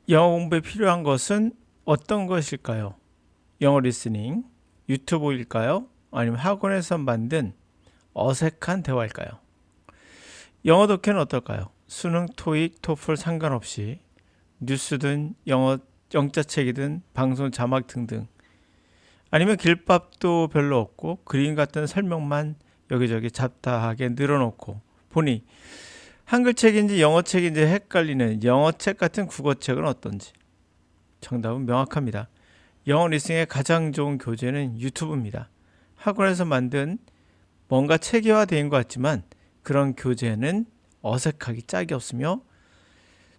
영어 공부에 필요한 것은 어떤 것일까요? 영어 리스닝, 유튜브일까요? 아니면 학원에서 만든 어색한 대화일까요? 영어 독해는 어떨까요? 수능, 토익, 토플 상관없이 뉴스든 영어 영자책이든 방송 자막 등등, 아니면 길밥도 별로 없고 그림 같은 설명만 여기저기 잡다하게 늘어놓고 보니 한글책인지 영어책인지 헷갈리는 영어책 같은 국어책은 어떤지. 정답은 명확합니다. 영어 리스닝의 가장 좋은 교재는 유튜브입니다. 학원에서 만든 뭔가 체계화된 것 같지만 그런 교재는 어색하기 짝이 없으며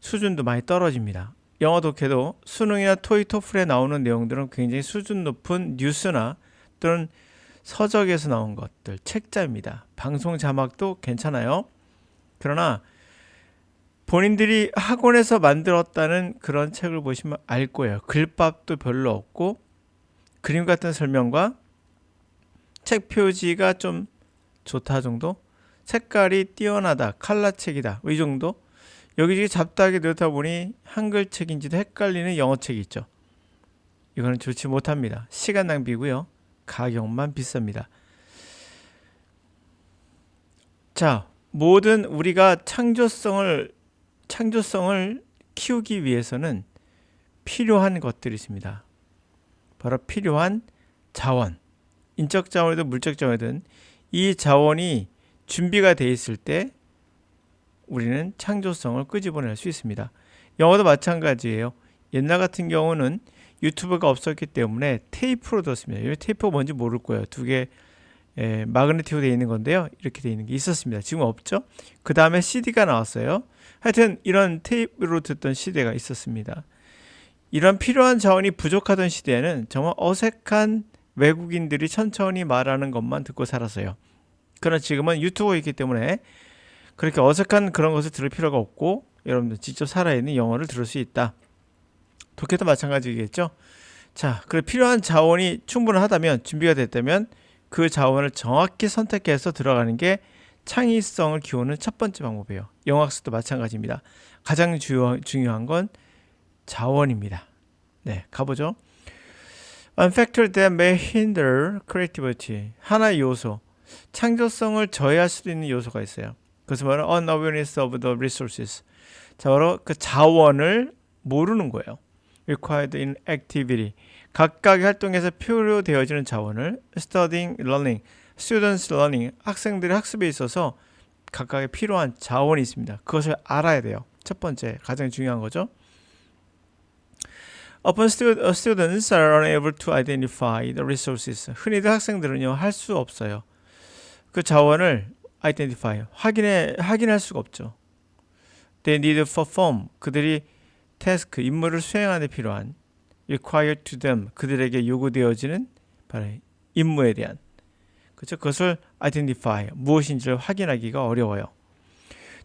수준도 많이 떨어집니다. 영어 독해도 수능이나 토익, 토플에 나오는 내용들은 굉장히 수준 높은 뉴스나 또는 서적에서 나온 것들, 책자입니다. 방송 자막도 괜찮아요. 그러나 본인들이 학원에서 만들었다는 그런 책을 보시면 알 거예요. 글밥도 별로 없고 그림 같은 설명과 책 표지가 좀 좋다 정도? 색깔이 뛰어나다, 칼라책이다, 이 정도? 여기저기 잡다하게 넣다 보니 한글책인지도 헷갈리는 영어책이 있죠. 이거는 좋지 못합니다. 시간 낭비고요. 가격만 비쌉니다. 자, 모든 우리가 창조성을 키우기 위해서는 필요한 것들이 있습니다. 바로 필요한 자원, 인적 자원이든 물적 자원이든 이 자원이 준비가 돼 있을 때 우리는 창조성을 끄집어낼 수 있습니다. 영어도 마찬가지예요. 옛날 같은 경우는 유튜브가 없었기 때문에 테이프로 들었습니다. 이 테이프가 뭔지 모를 거예요. 두 개 마그네틱으로 되어 있는 건데요. 이렇게 되어 있는 게 있었습니다. 지금 없죠? 그 다음에 CD가 나왔어요. 하여튼 이런 테이프로 듣던 시대가 있었습니다. 이런 필요한 자원이 부족하던 시대에는 정말 어색한 외국인들이 천천히 말하는 것만 듣고 살았어요. 그러나 지금은 유튜브가 있기 때문에 그렇게 어색한 그런 것을 들을 필요가 없고 여러분들 직접 살아있는 영어를 들을 수 있다. 독해도 마찬가지겠죠. 자, 그래 필요한 자원이 충분하다면, 준비가 됐다면 그 자원을 정확히 선택해서 들어가는 게 창의성을 키우는 첫 번째 방법이에요. 영어학습도 마찬가지입니다. 가장 중요한 건 자원입니다. 네, 가보죠. One factor that may hinder creativity. 하나의 요소, 창조성을 저해할 수도 있는 요소가 있어요. 그것은 바로 unawareness of the resources. 자, 바로 그 자원을 모르는 거예요. required in activity. 각각의 활동에서 필요되어지는 자원을 studying, learning, students learning. 학생들의 학습에 있어서 각각의 필요한 자원이 있습니다. 그것을 알아야 돼요. 첫 번째, 가장 중요한 거죠. Often students are unable to identify the resources. 흔히들 학생들은요, 할 수 없어요. 그 자원을 identify, 확인할 수가 없죠. They need to perform. 그들이 태스크, 임무를 수행하는 데 필요한 required to them. 그들에게 요구되어지는 바로 임무에 대한. 그렇죠? 그것을 identify, 무엇인지를 확인하기가 어려워요.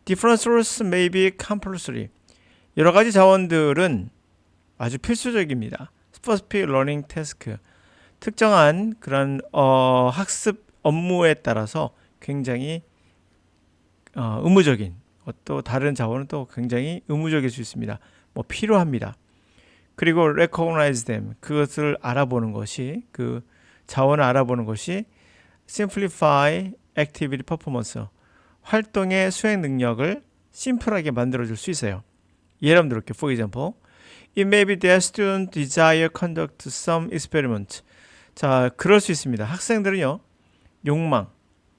Different sources may be compulsory. 여러 가지 자원들은 아주 필수적입니다. Specific learning task. 특정한 그런 학습 업무에 따라서 굉장히 의무적인, 또 다른 자원은 또 굉장히 의무적일 수 있습니다. 뭐 필요합니다. 그리고 recognize them. 그것을 알아보는 것이, 그 자원을 알아보는 것이 simplify activity performance. 활동의 수행 능력을 심플하게 만들어줄 수 있어요. 예를 들어, for example, it may be that students desire conduct some experiment. 자, 그럴 수 있습니다. 학생들은요, 욕망,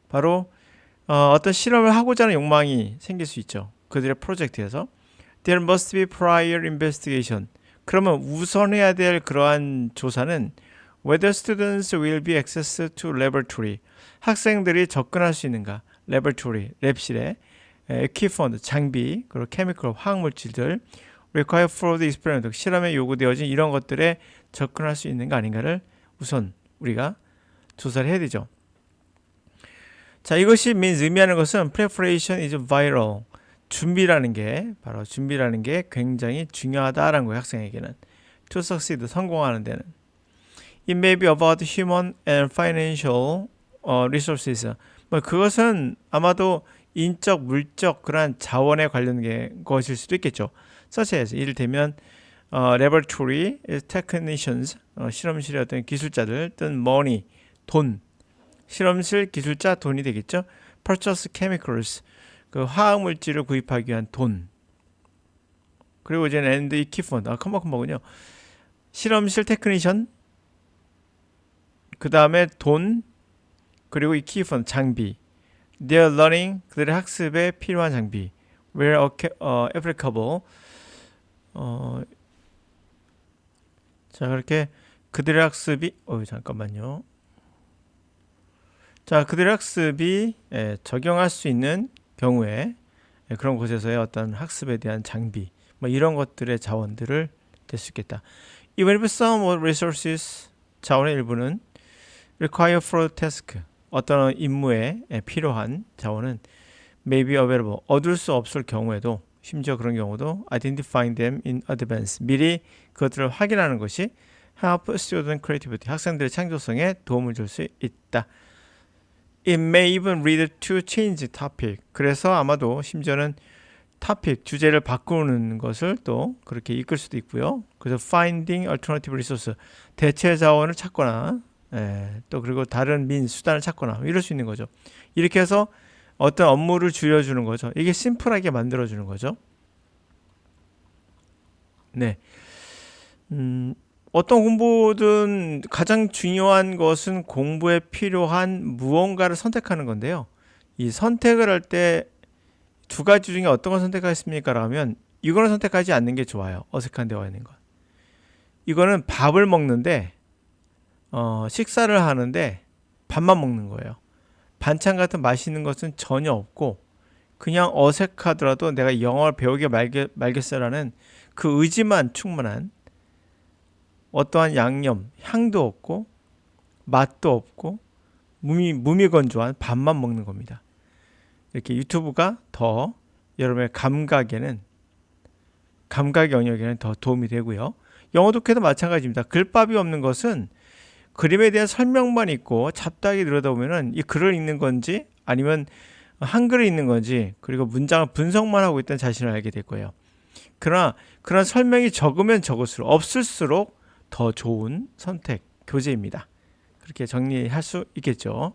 바로 어떤 실험을 하고자 하는 욕망이 생길 수 있죠. 그들의 프로젝트에서. There must be prior investigation. 그러면 우선해야 될 그러한 조사는 whether students will be access to laboratory. 학생들이 접근할 수 있는가. laboratory, 랩실에 equipment, 장비, 그리고 chemical, 화학물질들 required for the experiment, 실험에 요구되어진 이런 것들에 접근할 수 있는가 아닌가를 우선 우리가 조사를 해야 되죠. 자, 이것이 means, 의미하는 것은 preparation is vital. 준비라는 게 굉장히 중요하다라는 거예요. 학생에게는 to succeed, 성공하는 데는. It may be about human and financial resources. 뭐 그것은 아마도 인적, 물적 그러한 자원에 관련된 것일 수도 있겠죠. such as, 이를테면 laboratory technicians, 실험실의 어떤 기술자들 또는 money, 돈, 실험실 기술자 돈이 되겠죠. purchase chemicals, 그 화학 물질을 구입하기 위한 돈. 그리고 이제 and equipment, 컴버군요. 실험실 테크니션, 그 다음에 돈, 그리고 equipment, 장비. Their learning, 그들의 학습에 필요한 장비. Where applicable. 자, 그렇게 그들의 학습이, 잠깐만요. 자, 그들의 학습이 적용할 수 있는 경우에 그런 곳에서의 어떤 학습에 대한 장비, 뭐 이런 것들의 자원들을 될 수 있겠다. Even if some resources, 자원의 일부는 require for task, 어떤 임무에 필요한 자원은 may be available, 얻을 수 없을 경우에도, 심지어 그런 경우도 identifying them in advance, 미리 그것들을 확인하는 것이 help student creativity, 학생들의 창조성에 도움을 줄 수 있다. It may even lead to change topic. 그래서 아마도 심지어는 topic, 주제를 바꾸는 것을 또 그렇게 이끌 수도 있고요. 그래서 finding alternative resource, 대체 자원을 찾거나, 또 그리고 다른 수단을 찾거나 이럴 수 있는 거죠. 이렇게 해서 어떤 업무를 줄여주는 거죠. 이게 심플하게 만들어주는 거죠. 네. 어떤 공부든 가장 중요한 것은 공부에 필요한 무언가를 선택하는 건데요. 이 선택을 할 때 두 가지 중에 어떤 걸 선택하겠습니까? 라면 이거는 선택하지 않는 게 좋아요. 어색한 데와 있는 것. 이거는 밥을 먹는데 식사를 하는데 밥만 먹는 거예요. 반찬 같은 맛있는 것은 전혀 없고 그냥 어색하더라도 내가 영어를 배우게 말겠어라는 그 의지만 충분한 어떠한 양념, 향도 없고 맛도 없고 무미건조한 밥만 먹는 겁니다. 이렇게 유튜브가 더 여러분의 감각 영역에는 더 도움이 되고요. 영어 독해도 마찬가지입니다. 글밥이 없는 것은 그림에 대한 설명만 있고 잡다하게 들여다보면은 이 글을 읽는 건지 아니면 한글을 읽는 건지 그리고 문장을 분석만 하고 있다는 자신을 알게 될 거예요. 그러나 그런 설명이 적으면 적을수록 없을수록 더 좋은 선택, 교재입니다. 그렇게 정리할 수 있겠죠.